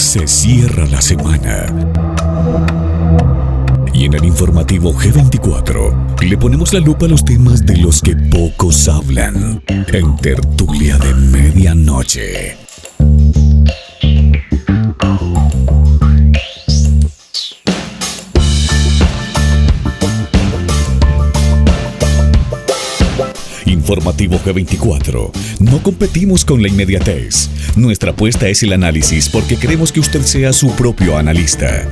Se cierra la semana. Y en el informativo G24 le ponemos la lupa a los temas de los que pocos hablan. En Tertulia de Medianoche. Informativo G24. No competimos con la inmediatez. Nuestra apuesta es el análisis porque queremos que usted sea su propio analista.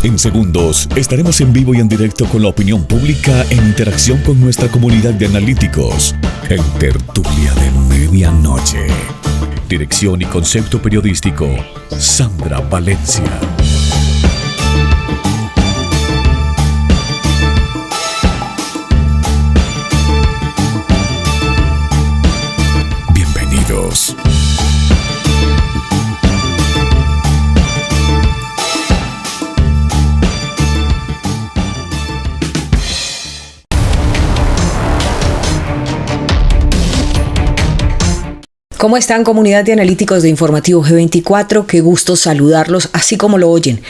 En segundos, estaremos en vivo y en directo con la opinión pública en interacción con nuestra comunidad de analíticos. En Tertulia de Medianoche. Dirección y concepto periodístico, Sandra Valencia. Bienvenidos. ¿Cómo están, comunidad de analíticos de Informativo G24? Qué gusto saludarlos, así como lo oyen.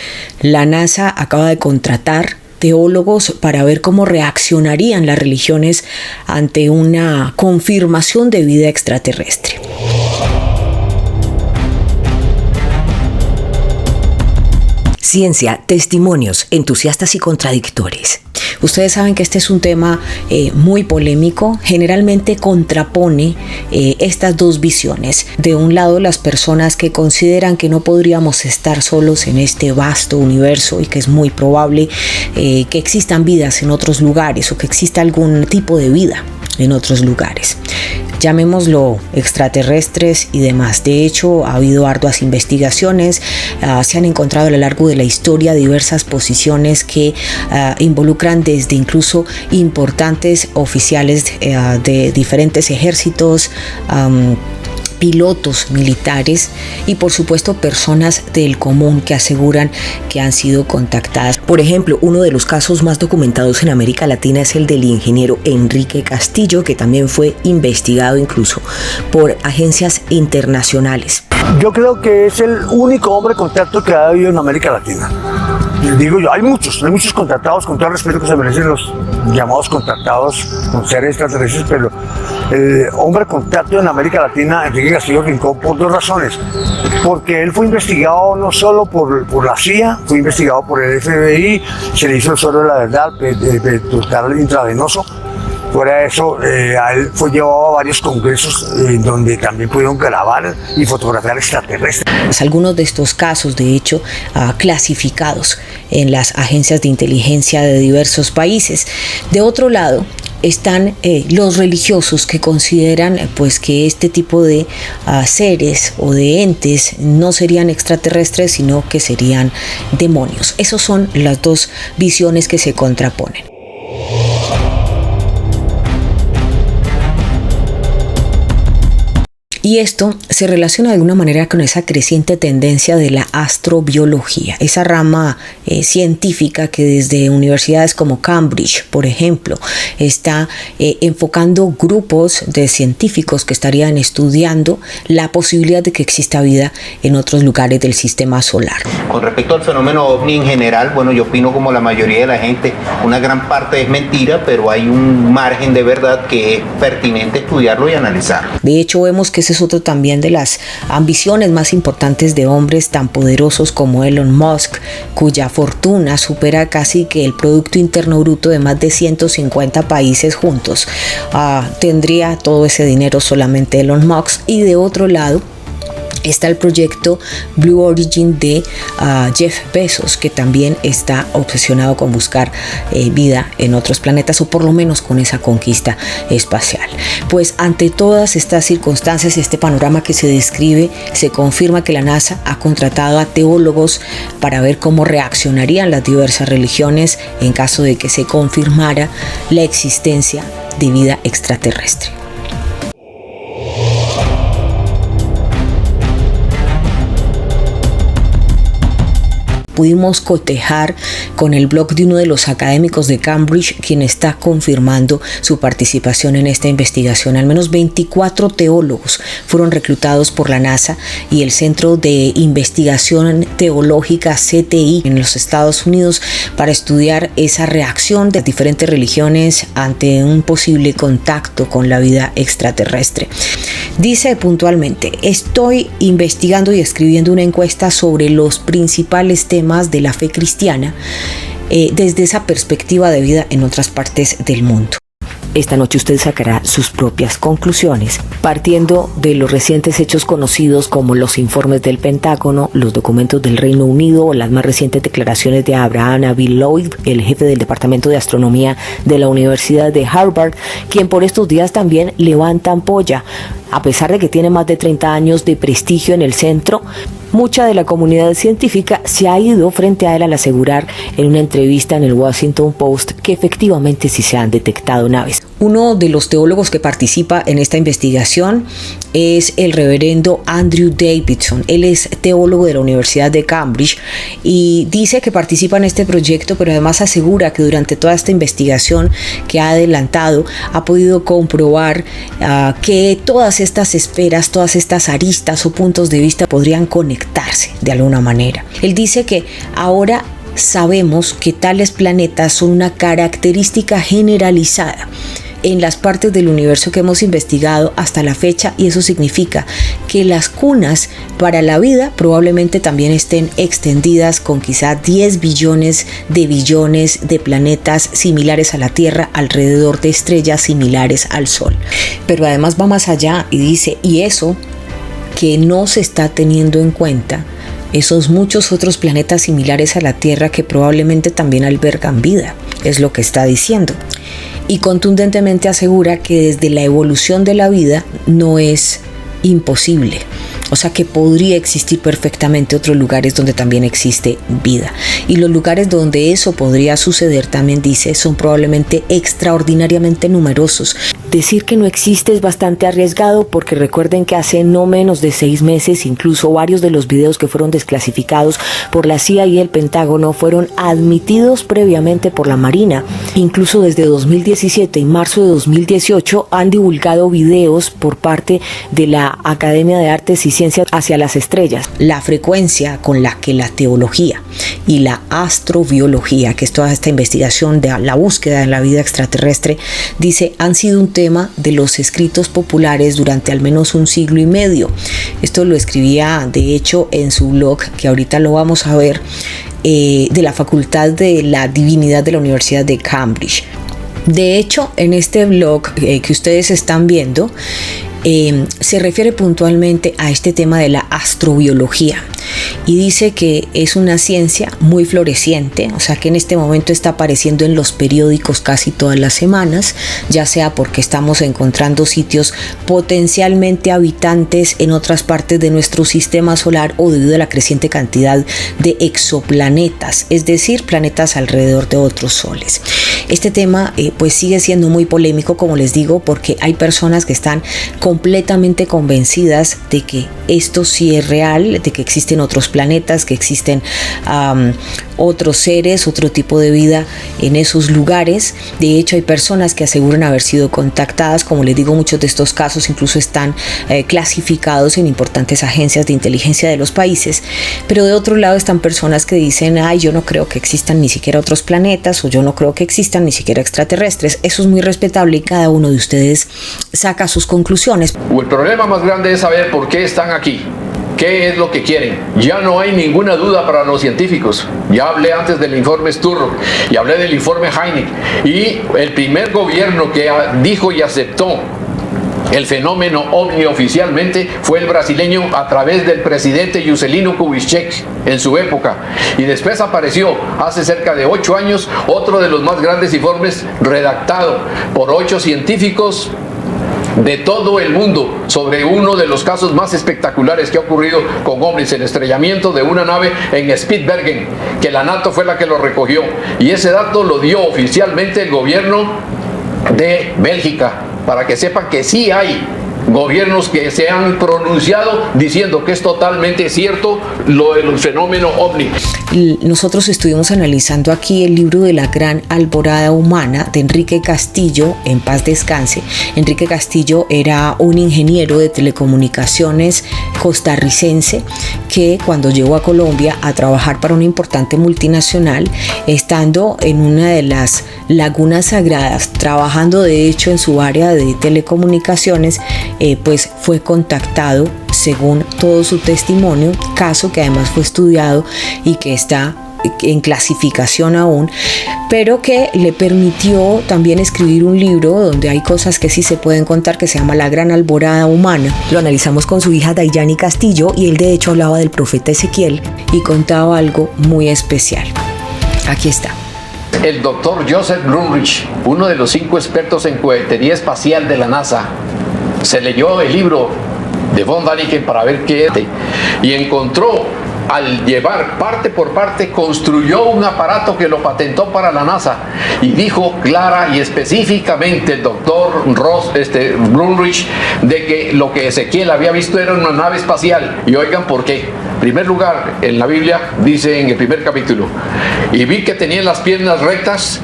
La NASA acaba de contratar teólogos para ver cómo reaccionarían las religiones ante una confirmación de vida extraterrestre. Ciencia, testimonios, entusiastas y contradictores. Ustedes saben que este es un tema muy polémico, generalmente contrapone estas dos visiones. De un lado, las personas que consideran que no podríamos estar solos en este vasto universo y que es muy probable que existan vidas en otros lugares o que exista algún tipo de vida en otros lugares. Llamémoslo extraterrestres y demás. De hecho, ha habido arduas investigaciones, se han encontrado a lo largo de la historia diversas posiciones que involucran desde incluso importantes oficiales de diferentes ejércitos, pilotos militares y por supuesto personas del común que aseguran que han sido contactadas. Por ejemplo, uno de los casos más documentados en América Latina es el del ingeniero Enrique Castillo, que también fue investigado incluso por agencias internacionales. Yo creo que es el único hombre contacto que ha habido en América Latina. Digo yo, hay muchos contactados, con todo el respeto que se merecen los llamados contactados con seres extraterrestres, pero el hombre contacto en América Latina, Enrique Castillo Rincón, por dos razones. Porque él fue investigado no solo por la CIA, fue investigado por el FBI, se le hizo el suero de la verdad, total intravenoso. Fuera de eso, a él fue llevado a varios congresos donde también pudieron grabar y fotografiar extraterrestres. Algunos de estos casos, de hecho, clasificados en las agencias de inteligencia de diversos países. De otro lado, están los religiosos que consideran pues que este tipo de seres o de entes no serían extraterrestres, sino que serían demonios. Esas son las dos visiones que se contraponen. Y esto se relaciona de alguna manera con esa creciente tendencia de la astrobiología, esa rama científica que desde universidades como Cambridge, por ejemplo, está enfocando grupos de científicos que estarían estudiando la posibilidad de que exista vida en otros lugares del sistema solar. Con respecto al fenómeno ovni en general, bueno, yo opino como la mayoría de la gente, una gran parte es mentira, pero hay un margen de verdad que es pertinente estudiarlo y analizarlo. De hecho, vemos que ese es otro también de las ambiciones más importantes de hombres tan poderosos como Elon Musk, cuya fortuna supera casi que el Producto Interno Bruto de más de 150 países juntos. Tendría todo ese dinero solamente Elon Musk. Y de otro lado está el proyecto Blue Origin de Jeff Bezos, que también está obsesionado con buscar vida en otros planetas, o por lo menos con esa conquista espacial. Pues ante todas estas circunstancias, este panorama que se describe, se confirma que la NASA ha contratado a teólogos para ver cómo reaccionarían las diversas religiones en caso de que se confirmara la existencia de vida extraterrestre. pudimos cotejar con el blog de uno de los académicos de Cambridge, quien está confirmando su participación en esta investigación. Al menos 24 teólogos fueron reclutados por la NASA y el Centro de Investigación Teológica CTI en los Estados Unidos para estudiar esa reacción de diferentes religiones ante un posible contacto con la vida extraterrestre. Dice puntualmente: estoy investigando y escribiendo una encuesta sobre los principales temas de la fe cristiana desde esa perspectiva de vida en otras partes del mundo. Esta noche usted sacará sus propias conclusiones, partiendo de los recientes hechos conocidos como los informes del Pentágono, los documentos del Reino Unido o las más recientes declaraciones de Abraham Abel Lloyd, el jefe del Departamento de Astronomía de la Universidad de Harvard, quien por estos días también levanta ampolla. A pesar de que tiene más de 30 años de prestigio en el centro, mucha de la comunidad científica se ha ido frente a él al asegurar en una entrevista en el Washington Post que efectivamente sí se han detectado naves. Uno de los teólogos que participa en esta investigación es el reverendo Andrew Davidson. Él es teólogo de la Universidad de Cambridge y dice que participa en este proyecto, pero además asegura que durante toda esta investigación que ha adelantado ha podido comprobar que todas estas esferas, todas estas aristas o puntos de vista podrían conectarse de alguna manera. Él dice que ahora sabemos que tales planetas son una característica generalizada en las partes del universo que hemos investigado hasta la fecha, y eso significa que las cunas para la vida probablemente también estén extendidas con quizá 10 billones de planetas similares a la Tierra alrededor de estrellas similares al Sol. Pero además va más allá y dice, y eso que no se está teniendo en cuenta, esos muchos otros planetas similares a la Tierra que probablemente también albergan vida, es lo que está diciendo. Y contundentemente asegura que desde la evolución de la vida no es imposible. O sea que podría existir perfectamente otros lugares donde también existe vida. Y los lugares donde eso podría suceder, también dice, son probablemente extraordinariamente numerosos. Decir que no existe es bastante arriesgado porque recuerden que hace no menos de 6 meses, incluso varios de los videos que fueron desclasificados por la CIA y el Pentágono fueron admitidos previamente por la Marina. Incluso desde 2017 y marzo de 2018 han divulgado videos por parte de la Academia de Artes y Ciencias hacia las estrellas. La frecuencia con la que la teología y la astrobiología, que es toda esta investigación de la búsqueda de la vida extraterrestre, dice, han sido un tema de los escritos populares durante al menos un siglo y medio. Esto lo escribía de hecho en su blog, que ahorita lo vamos a ver, de la Facultad de la Divinidad de la Universidad de Cambridge. De hecho, en este blog que ustedes están viendo, se refiere puntualmente a este tema de la astrobiología y dice que es una ciencia muy floreciente, o sea que en este momento está apareciendo en los periódicos casi todas las semanas, ya sea porque estamos encontrando sitios potencialmente habitantes en otras partes de nuestro sistema solar o debido a la creciente cantidad de exoplanetas, es decir, planetas alrededor de otros soles. Este tema pues sigue siendo muy polémico, como les digo, porque hay personas que están completamente convencidas de que esto sí es real, de que existen otros planetas, que existen otros seres, otro tipo de vida en esos lugares. De hecho, hay personas que aseguran haber sido contactadas. Como les digo, muchos de estos casos incluso están clasificados en importantes agencias de inteligencia de los países. Pero de otro lado están personas que dicen, ay, yo no creo que existan ni siquiera otros planetas, o yo no creo que existan ni siquiera extraterrestres. Eso es muy respetable y cada uno de ustedes saca sus conclusiones. El problema más grande es saber por qué están aquí. ¿Qué es lo que quieren? Ya no hay ninguna duda para los científicos. Ya hablé antes del informe Sturrock y hablé del informe Hynek. Y el primer gobierno que dijo y aceptó el fenómeno ovni oficialmente fue el brasileño a través del presidente Juscelino Kubitschek en su época. Y después apareció hace cerca de 8 años otro de los más grandes informes redactado por 8 científicos de todo el mundo sobre uno de los casos más espectaculares que ha ocurrido con ovnis, el estrellamiento de una nave en Spitsbergen, que la NATO fue la que lo recogió, y ese dato lo dio oficialmente el gobierno de Bélgica, para que sepan que sí hay gobiernos que se han pronunciado diciendo que es totalmente cierto lo del fenómeno ovni. Nosotros estuvimos analizando aquí el libro de La Gran Alborada Humana de Enrique Castillo, en paz descanse. Enrique Castillo era un ingeniero de telecomunicaciones costarricense que cuando llegó a Colombia a trabajar para una importante multinacional, estando en una de las lagunas sagradas, trabajando de hecho en su área de telecomunicaciones, pues fue contactado, según todo su testimonio, caso que además fue estudiado y que está en clasificación aún, pero que le permitió también escribir un libro donde hay cosas que sí se pueden contar, que se llama La Gran Alborada Humana. Lo analizamos con su hija Dayani Castillo y él de hecho hablaba del profeta Ezequiel y contaba algo muy especial. Aquí está. El doctor Joseph Brumrich, uno de los 5 expertos en cohetería espacial de la NASA, se leyó el libro de von Däniken para ver qué es y encontró, al llevar parte por parte, construyó un aparato que lo patentó para la NASA y dijo clara y específicamente el doctor Brumrich de que lo que Ezequiel había visto era una nave espacial. Y oigan por qué. En primer lugar, en la Biblia dice en el primer capítulo: y vi que tenía las piernas rectas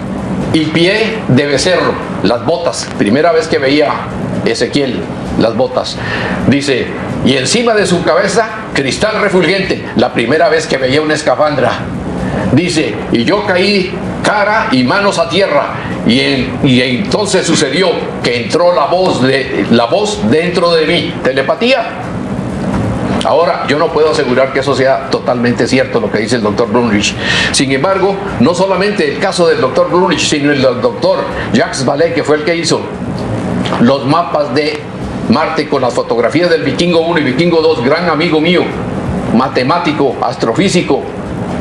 y pie de becerro, las botas. Primera vez que veía Ezequiel las botas. Dice, y encima de su cabeza cristal refulgente, la primera vez que veía una escafandra. Dice, y yo caí cara y manos a tierra, y entonces sucedió que entró la voz dentro de mí. Telepatía. Ahora, yo no puedo asegurar que eso sea totalmente cierto lo que dice el doctor Brumrich. Sin embargo, no solamente el caso del doctor Brumrich, sino el doctor Jacques Vallée, que fue el que hizo los mapas de Marte con las fotografías del Vikingo 1 y Vikingo 2, gran amigo mío, matemático, astrofísico,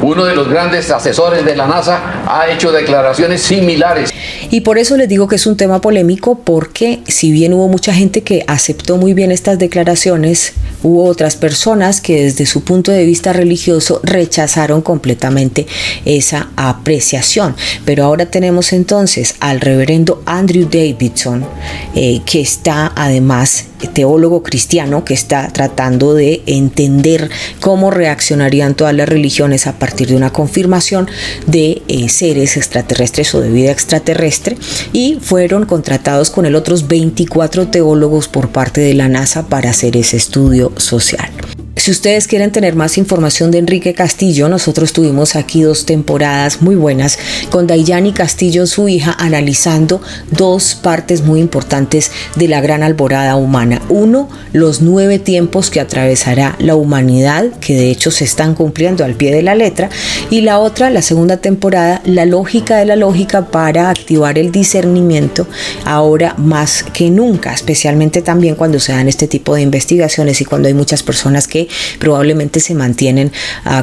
uno de los grandes asesores de la NASA, ha hecho declaraciones similares. Y por eso les digo que es un tema polémico, porque si bien hubo mucha gente que aceptó muy bien estas declaraciones, hubo otras personas que desde su punto de vista religioso rechazaron completamente esa apreciación. Pero ahora tenemos entonces al reverendo Andrew Davidson, que está además teólogo cristiano, que está tratando de entender cómo reaccionarían todas las religiones a partir de una confirmación de seres extraterrestres o de vida extraterrestre, y fueron contratados con otros 24 teólogos por parte de la NASA para hacer ese estudio social. Si ustedes quieren tener más información de Enrique Castillo, nosotros tuvimos aquí 2 temporadas muy buenas con Dayani Castillo, su hija, analizando 2 partes muy importantes de la Gran Alborada Humana. Uno, los 9 tiempos que atravesará la humanidad, que de hecho se están cumpliendo al pie de la letra, y la otra, la segunda temporada, la lógica de la lógica para activar el discernimiento ahora más que nunca, especialmente también cuando se dan este tipo de investigaciones y cuando hay muchas personas que probablemente se mantienen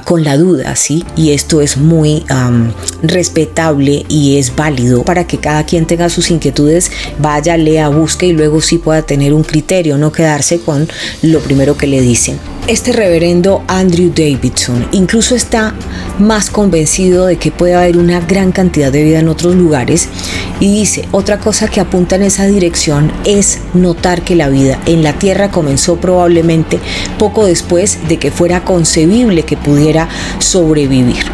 con la duda, ¿sí? Y esto es muy respetable y es válido para que cada quien tenga sus inquietudes, vaya, lea, busque y luego sí pueda tener un criterio, no quedarse con lo primero que le dicen. Este reverendo Andrew Davidson incluso está más convencido de que puede haber una gran cantidad de vida en otros lugares, y dice, otra cosa que apunta en esa dirección es notar que la vida en la Tierra comenzó probablemente poco después de que fuera concebible que pudiera sobrevivir.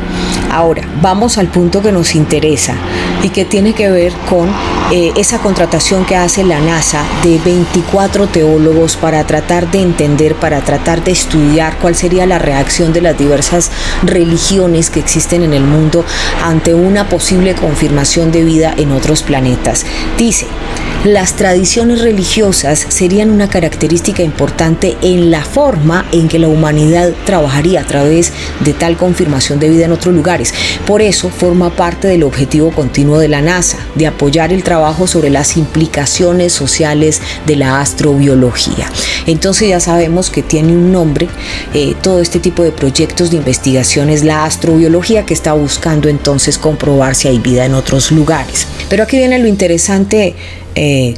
Ahora, vamos al punto que nos interesa y que tiene que ver con esa contratación que hace la NASA de 24 teólogos para tratar de entender, para tratar de estudiar cuál sería la reacción de las diversas religiones que existen en el mundo ante una posible confirmación de vida en otros planetas. Dice, las tradiciones religiosas serían una característica importante en la forma en que la humanidad trabajaría a través de tal confirmación de vida en otros lugares. Por eso forma parte del objetivo continuo de la NASA, de apoyar el trabajo sobre las implicaciones sociales de la astrobiología. Entonces ya sabemos que tiene un nombre, todo este tipo de proyectos de investigación es la astrobiología, que está buscando entonces comprobar si hay vida en otros lugares. Pero aquí viene lo interesante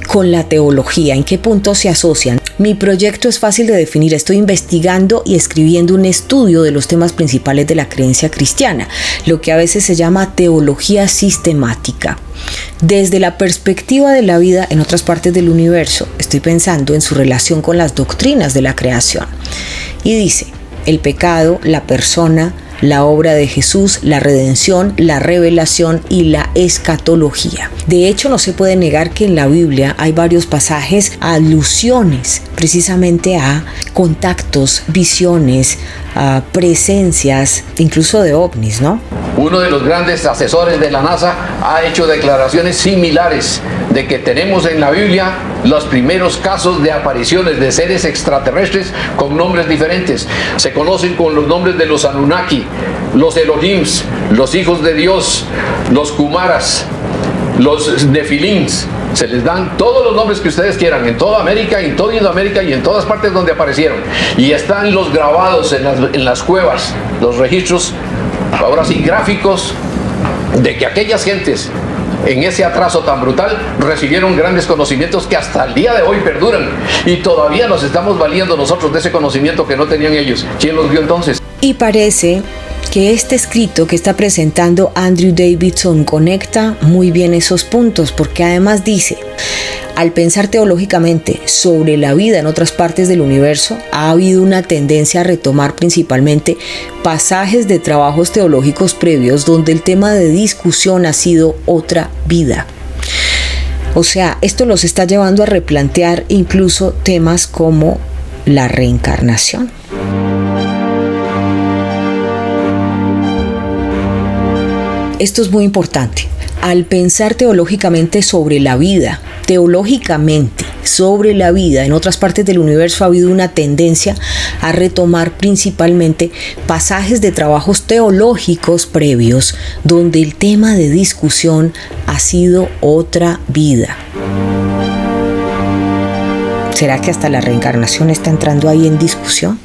con la teología, ¿en qué punto se asocian? Mi proyecto es fácil de definir. Estoy investigando y escribiendo un estudio de los temas principales de la creencia cristiana, lo que a veces se llama teología sistemática. Desde la perspectiva de la vida en otras partes del universo, estoy pensando en su relación con las doctrinas de la creación. Y dice, el pecado, la persona, la obra de Jesús, la redención, la revelación y la escatología. De hecho, no se puede negar que en la Biblia hay varios pasajes, alusiones precisamente a contactos, visiones, a presencias, incluso de ovnis, ¿no? Uno de los grandes asesores de la NASA ha hecho declaraciones similares de que tenemos en la Biblia los primeros casos de apariciones de seres extraterrestres con nombres diferentes. Se conocen con los nombres de los Anunnaki, los Elohims, los hijos de Dios, los Kumaras, los Nefilims. Se les dan todos los nombres que ustedes quieran en toda América, en toda Indoamérica y en todas partes donde aparecieron. Y están los grabados en las cuevas, los registros, ahora sí, gráficos, de que aquellas gentes en ese atraso tan brutal recibieron grandes conocimientos que hasta el día de hoy perduran. Y todavía nos estamos valiendo nosotros de ese conocimiento que no tenían ellos. ¿Quién los dio entonces? Y parece que este escrito que está presentando Andrew Davidson conecta muy bien esos puntos, porque además dice, al pensar teológicamente sobre la vida en otras partes del universo, ha habido una tendencia a retomar principalmente pasajes de trabajos teológicos previos donde el tema de discusión ha sido otra vida. O sea, esto los está llevando a replantear incluso temas como la reencarnación. Esto es muy importante. Al pensar teológicamente sobre la vida, en otras partes del universo ha habido una tendencia a retomar principalmente pasajes de trabajos teológicos previos donde el tema de discusión ha sido otra vida. ¿Será que hasta la reencarnación está entrando ahí en discusión?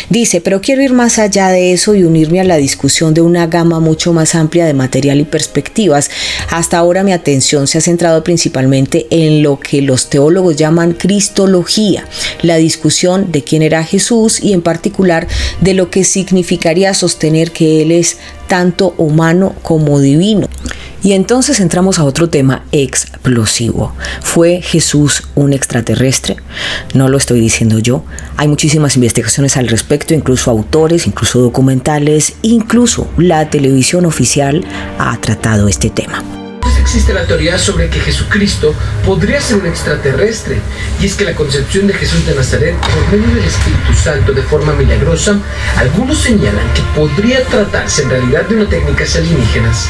Dice, pero quiero ir más allá de eso y unirme a la discusión de una gama mucho más amplia de material y perspectivas. Hasta ahora mi atención se ha centrado principalmente en lo que los teólogos llaman cristología, la discusión de quién era Jesús y en particular de lo que significaría sostener que Él es tanto humano como divino. Y entonces entramos a otro tema explosivo. ¿Fue Jesús un extraterrestre? No lo estoy diciendo yo. Hay muchísimas investigaciones al respecto, incluso autores, incluso documentales, incluso la televisión oficial ha tratado este tema. Existe la teoría sobre que Jesucristo podría ser un extraterrestre, y es que la concepción de Jesús de Nazaret por medio del Espíritu Santo de forma milagrosa, algunos señalan que podría tratarse en realidad de una técnicas alienígenas.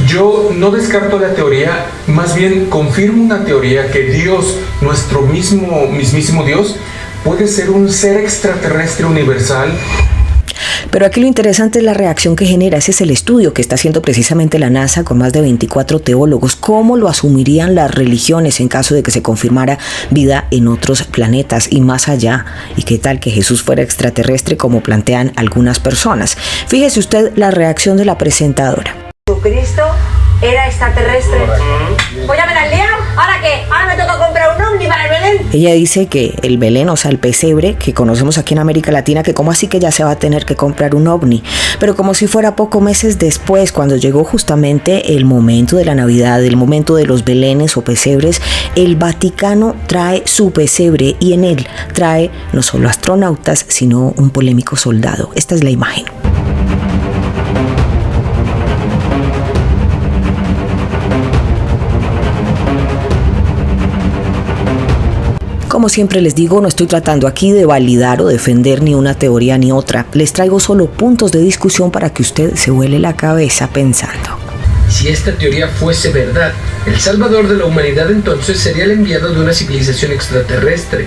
Yo no descarto la teoría, más bien confirmo una teoría que Dios, nuestro mismísimo Dios, puede ser un ser extraterrestre universal. Pero aquí lo interesante es la reacción que genera. Ese es el estudio que está haciendo precisamente la NASA con más de 24 teólogos. ¿Cómo lo asumirían las religiones en caso de que se confirmara vida en otros planetas y más allá? ¿Y qué tal que Jesús fuera extraterrestre como plantean algunas personas? Fíjese usted la reacción de la presentadora. Jesucristo era extraterrestre. Pues ya me la han liado. ¿Ahora qué? Ahora me toca comprar un ovni para el Belén. Ella dice que el Belén, o sea, el pesebre que conocemos aquí en América Latina, que como así que ya se va a tener que comprar un ovni. Pero como si fuera pocos meses después, cuando llegó justamente el momento de la Navidad, el momento de los belenes o pesebres, el Vaticano trae su pesebre y en él trae no solo astronautas, sino un polémico soldado. Esta es la imagen. Como siempre les digo, no estoy tratando aquí de validar o defender ni una teoría ni otra. Les traigo solo puntos de discusión para que usted se vuele la cabeza pensando. Si esta teoría fuese verdad, el salvador de la humanidad entonces sería el enviado de una civilización extraterrestre.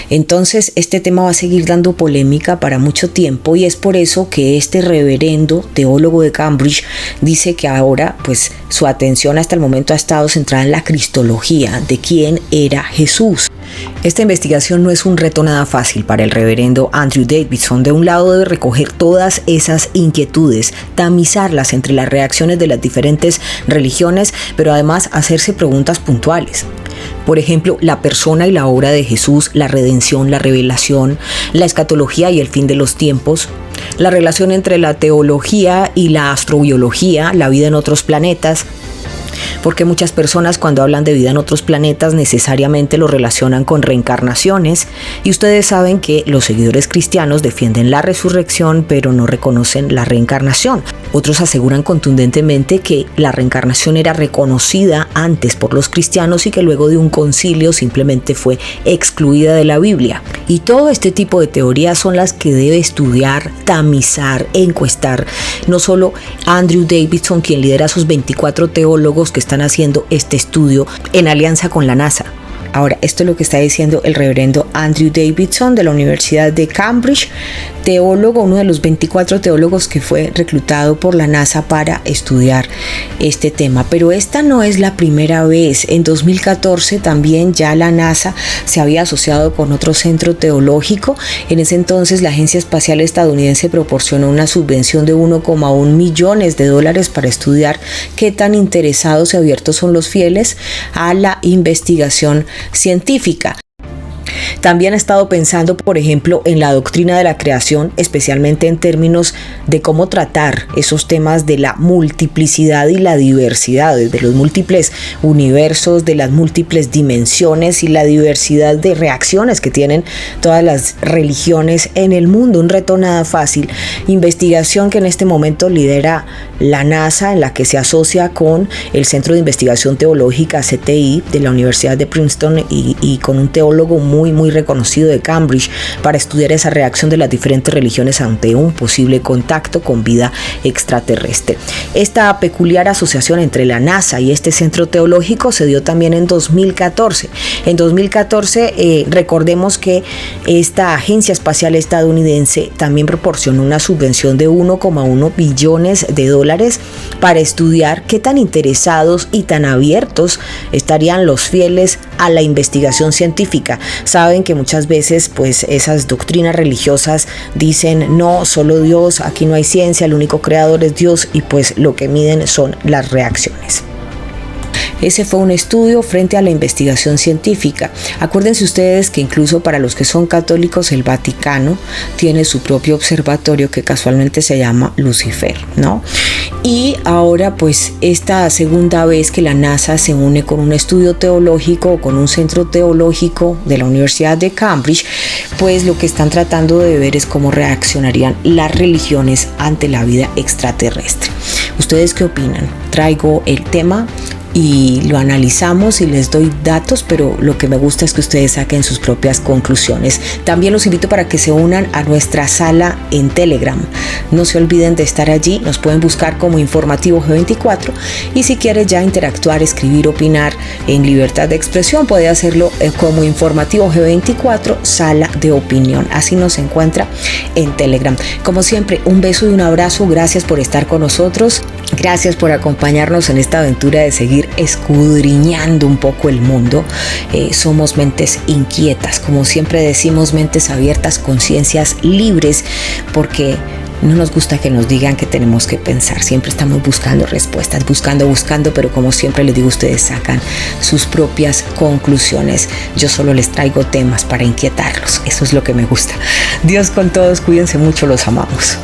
Entonces este tema va a seguir dando polémica para mucho tiempo y es por eso que este reverendo teólogo de Cambridge dice que ahora pues su atención hasta el momento ha estado centrada en la cristología de quién era Jesús. Esta investigación no es un reto nada fácil para el reverendo Andrew Davidson. De un lado debe recoger todas esas inquietudes, tamizarlas entre las reacciones de las diferentes religiones, pero además hacerse preguntas puntuales. Por ejemplo, la persona y la obra de Jesús, la redención, la revelación, la escatología y el fin de los tiempos, la relación entre la teología y la astrobiología, la vida en otros planetas, porque muchas personas cuando hablan de vida en otros planetas necesariamente lo relacionan con reencarnaciones, y ustedes saben que los seguidores cristianos defienden la resurrección pero no reconocen la reencarnación. Otros aseguran contundentemente que la reencarnación era reconocida antes por los cristianos y que luego de un concilio simplemente fue excluida de la Biblia. Y todo este tipo de teorías son las que debe estudiar, tamizar, encuestar no solo Andrew Davidson, quien lidera a sus 24 teólogos que están haciendo este estudio en alianza con la NASA. Ahora, esto es lo que está diciendo el reverendo Andrew Davidson de la Universidad de Cambridge, teólogo, uno de los 24 teólogos que fue reclutado por la NASA para estudiar este tema. Pero esta no es la primera vez. En 2014 también ya la NASA se había asociado con otro centro teológico. En ese entonces la Agencia Espacial Estadounidense proporcionó una subvención de 1,1 millones de dólares para estudiar qué tan interesados y abiertos son los fieles a la investigación científica. También ha estado pensando, por ejemplo, en la doctrina de la creación, especialmente en términos de cómo tratar esos temas de la multiplicidad y la diversidad, de los múltiples universos, de las múltiples dimensiones y la diversidad de reacciones que tienen todas las religiones en el mundo. Un reto nada fácil. Investigación que en este momento lidera la NASA, en la que se asocia con el Centro de Investigación Teológica, CTI, de la Universidad de Princeton y con un teólogo muy reconocido de Cambridge para estudiar esa reacción de las diferentes religiones ante un posible contacto con vida extraterrestre. Esta peculiar asociación entre la NASA y este centro teológico se dio también en 2014. En 2014, recordemos que esta agencia espacial estadounidense también proporcionó una subvención de 1,1 billones de dólares para estudiar qué tan interesados y tan abiertos estarían los fieles a la investigación científica. Saben que muchas veces pues esas doctrinas religiosas dicen no, solo Dios, aquí no hay ciencia, el único creador es Dios, y pues lo que miden son las reacciones. Ese fue un estudio frente a la investigación científica. Acuérdense ustedes que incluso para los que son católicos, el Vaticano tiene su propio observatorio que casualmente se llama Lucifer, ¿no? Y ahora pues esta segunda vez que la NASA se une con un estudio teológico, con un centro teológico de la Universidad de Cambridge, pues lo que están tratando de ver es cómo reaccionarían las religiones ante la vida extraterrestre. ¿Ustedes qué opinan? Traigo el tema y lo analizamos y les doy datos, pero lo que me gusta es que ustedes saquen sus propias conclusiones. También los invito para que se unan a nuestra sala en Telegram. No se olviden de estar allí, nos pueden buscar como Informativo G24, y si quiere ya interactuar, escribir, opinar en libertad de expresión, puede hacerlo como Informativo G24, sala de opinión. Así nos encuentra en Telegram. Como siempre, un beso y un abrazo. Gracias por estar con nosotros. Gracias por acompañarnos en esta aventura de seguir escudriñando un poco el mundo. Somos mentes inquietas, como siempre decimos, mentes abiertas, conciencias libres, porque no nos gusta que nos digan que tenemos que pensar. Siempre estamos buscando respuestas, buscando, pero como siempre les digo, ustedes sacan sus propias conclusiones. Yo solo les traigo temas para inquietarlos. Eso es lo que me gusta. Dios con todos, cuídense mucho, los amamos.